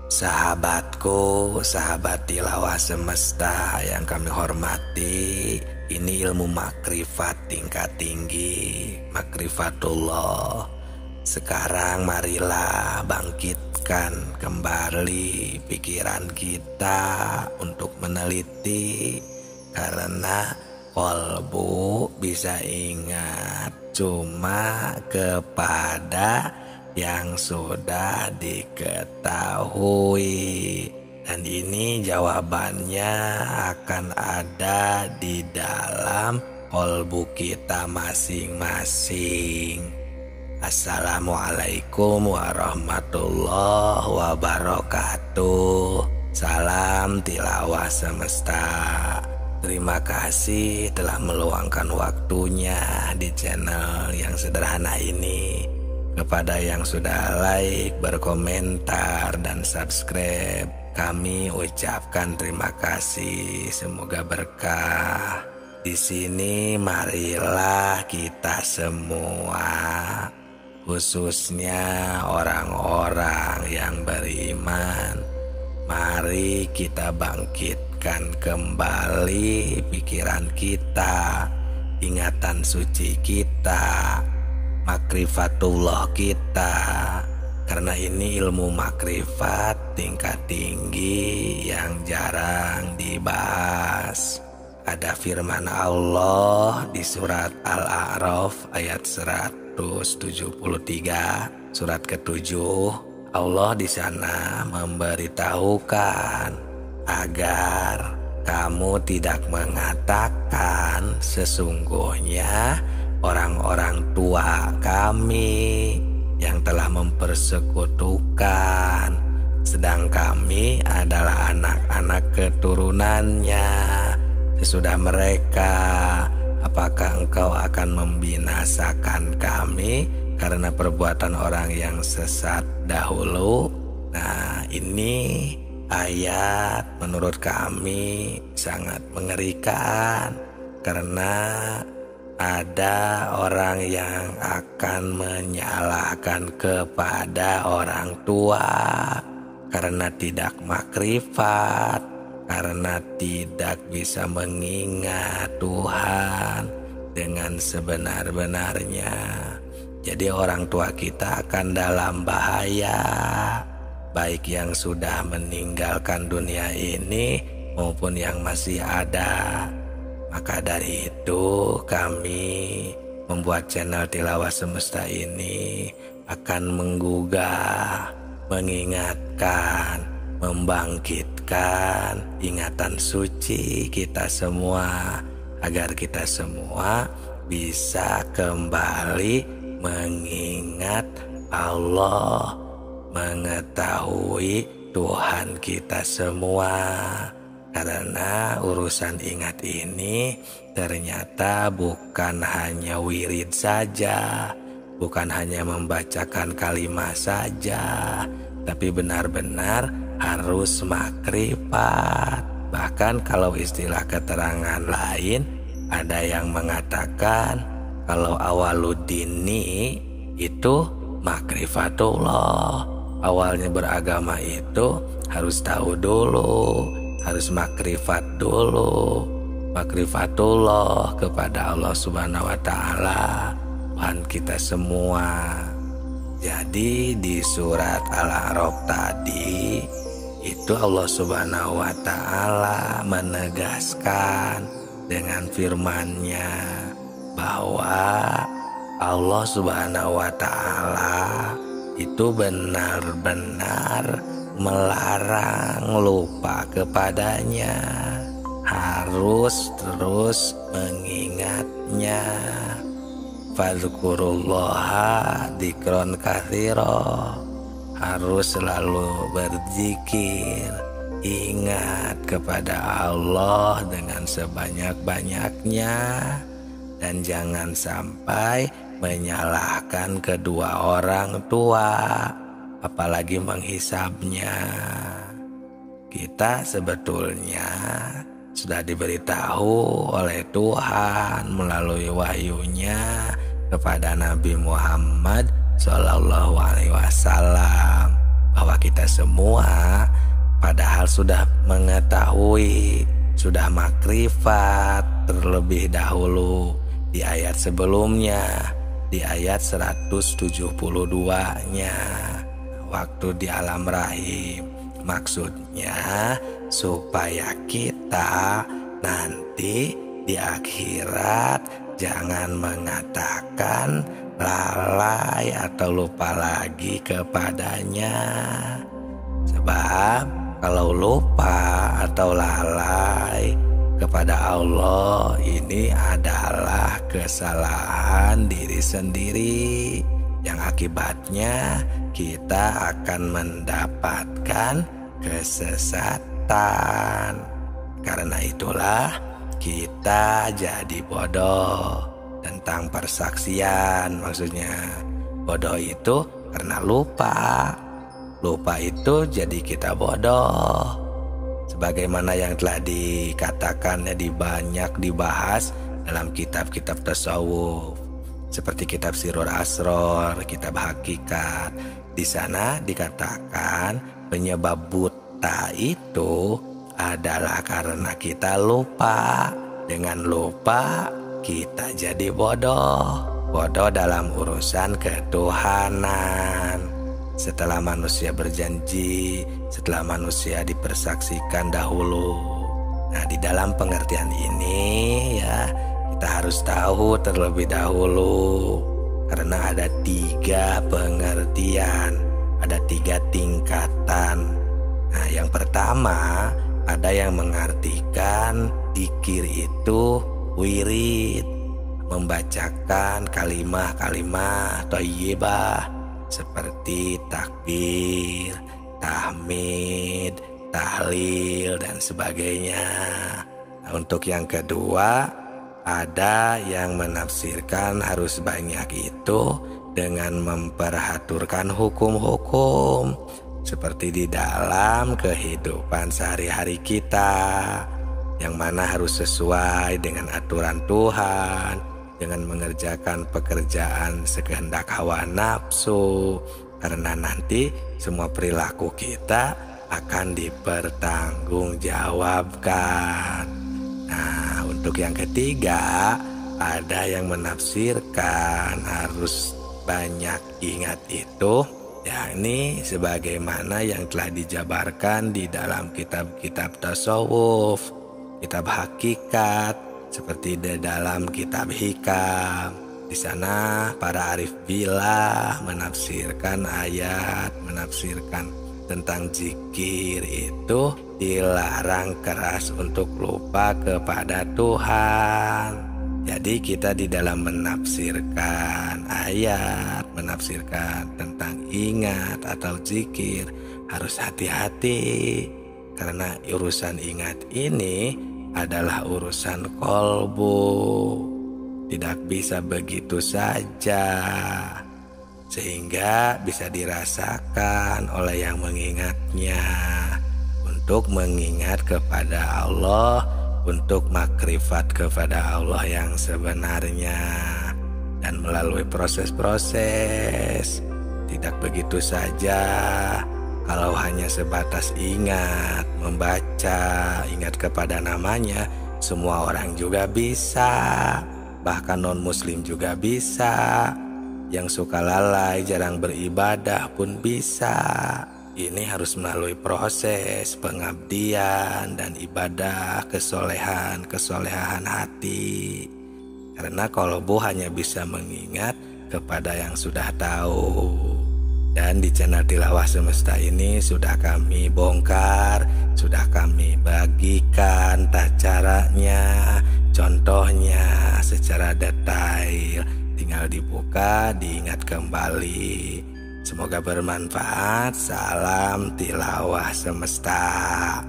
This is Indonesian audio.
Sahabatku, sahabat tilawah semesta yang kami hormati, ini ilmu makrifat tingkat tinggi, makrifatullah. Sekarang marilah bangkitkan kembali pikiran kita untuk meneliti, karena kolbu bisa ingat cuma kepada yang sudah diketahui, dan ini jawabannya akan ada di dalam kolbu kita masing-masing. Assalamualaikum warahmatullahi wabarakatuh. Salam tilawah semesta. Terima kasih telah meluangkan waktunya di channel yang sederhana ini. Kepada yang sudah like, berkomentar, dan subscribe, kami ucapkan terima kasih. Semoga berkah. Di sini marilah kita semua, khususnya orang-orang yang beriman, mari kita bangkitkan kembali pikiran kita, ingatan suci kita, makrifatullah kita, karena ini ilmu makrifat tingkat tinggi yang jarang dibahas. Ada firman Allah di surat Al-A'raf ayat 173, surat ke-7. Allah di sana memberitahukan agar kamu tidak mengatakan sesungguhnya orang-orang tua kami yang telah mempersekutukan, sedang kami adalah anak-anak keturunannya. Sesudah mereka, apakah engkau akan membinasakan kami karena perbuatan orang yang sesat dahulu? Nah, ini ayat menurut kami sangat mengerikan, karena ada orang yang akan menyalahkan kepada orang tua karena tidak makrifat, karena tidak bisa mengingat Tuhan dengan sebenar-benarnya. Jadi orang tua kita akan dalam bahaya, baik yang sudah meninggalkan dunia ini maupun yang masih ada. Maka dari itu kami membuat channel Tilawah Semesta ini akan menggugah, mengingatkan, membangkitkan ingatan suci kita semua, agar kita semua bisa kembali mengingat Allah, mengetahui Tuhan kita semua. Karena urusan ingat ini ternyata bukan hanya wirid saja, bukan hanya membacakan kalimat saja, tapi benar-benar harus makrifat. Bahkan kalau istilah keterangan lain, ada yang mengatakan kalau awaludini itu makrifatullah. Awalnya beragama itu harus tahu dulu, harus makrifat dulu, makrifatullah kepada Allah Subhanahu wa Ta'ala, Tuhan kita semua. Jadi di surat Al-A'raf tadi itu Allah Subhanahu wa Ta'ala menegaskan dengan firman-Nya bahwa Allah Subhanahu wa Ta'ala itu benar-benar melarang lupa kepadanya, harus terus mengingatnya. Fadzkurullaha dzikron katsira, harus selalu berzikir, ingat kepada Allah dengan sebanyak-banyaknya, dan jangan sampai menyalahkan kedua orang tua, apalagi menghisabnya. Kita sebetulnya sudah diberitahu oleh Tuhan melalui wahyunya kepada Nabi Muhammad Shallallahu Alaihi Wasallam bahwa kita semua padahal sudah mengetahui, sudah makrifat terlebih dahulu di ayat sebelumnya, di ayat 172-nya, waktu di alam rahim. Maksudnya supaya kita nanti di akhirat jangan mengatakan lalai atau lupa lagi kepadanya. Sebab kalau lupa atau lalai kepada Allah ini adalah kesalahan diri sendiri, yang akibatnya kita akan mendapatkan kesesatan. Karena itulah kita jadi bodoh tentang persaksian. Maksudnya bodoh itu karena lupa. Lupa itu jadi kita bodoh. Sebagaimana yang telah dikatakan banyak dibahas dalam kitab-kitab tasawuf, seperti kitab Sirrul Asror, kitab Hakikat. Di sana dikatakan penyebab buta itu adalah karena kita lupa. Dengan lupa kita jadi bodoh. Bodoh dalam urusan ketuhanan. Setelah manusia berjanji, setelah manusia dipersaksikan dahulu. Nah, di dalam pengertian ini ya, kita harus tahu terlebih dahulu. Karena ada 3 pengertian, ada 3 tingkatan. Nah, yang pertama, ada yang mengartikan dzikir itu wirid, membacakan kalimah-kalimah thayyibah seperti takbir, tahmid, tahlil, dan sebagainya. Nah, untuk yang kedua, ada yang menafsirkan harus banyak itu dengan memperhatikan hukum-hukum seperti di dalam kehidupan sehari-hari kita, yang mana harus sesuai dengan aturan Tuhan, dengan mengerjakan pekerjaan sekehendak hawa nafsu, karena nanti semua perilaku kita akan dipertanggungjawabkan. Nah, untuk yang ketiga, ada yang menafsirkan harus banyak ingat itu, yakni sebagaimana yang telah dijabarkan di dalam kitab-kitab tasawuf, kitab hakikat, seperti di dalam kitab hikam. Di sana para arif billah menafsirkan ayat, menafsirkan tentang zikir itu dilarang keras untuk lupa kepada Tuhan. Jadi kita di dalam menafsirkan ayat, menafsirkan tentang ingat atau zikir harus hati-hati. Karena urusan ingat ini adalah urusan kolbu, tidak bisa begitu saja, sehingga bisa dirasakan oleh yang mengingatnya, untuk mengingat kepada Allah, untuk makrifat kepada Allah yang sebenarnya, dan melalui proses-proses. Tidak begitu saja. Kalau hanya sebatas ingat, membaca, ingat kepada namanya, semua orang juga bisa. Bahkan non-muslim juga bisa. Yang suka lalai, jarang beribadah pun bisa. Ini harus melalui proses pengabdian dan ibadah, kesolehan hati. Karena kolbu hanya bisa mengingat kepada yang sudah tahu. Dan di channel Tilawah Semesta ini sudah kami bongkar, sudah kami bagikan caranya, contohnya secara detail. Tinggal dibuka, diingat kembali. Semoga bermanfaat. Salam Tilawah Semesta.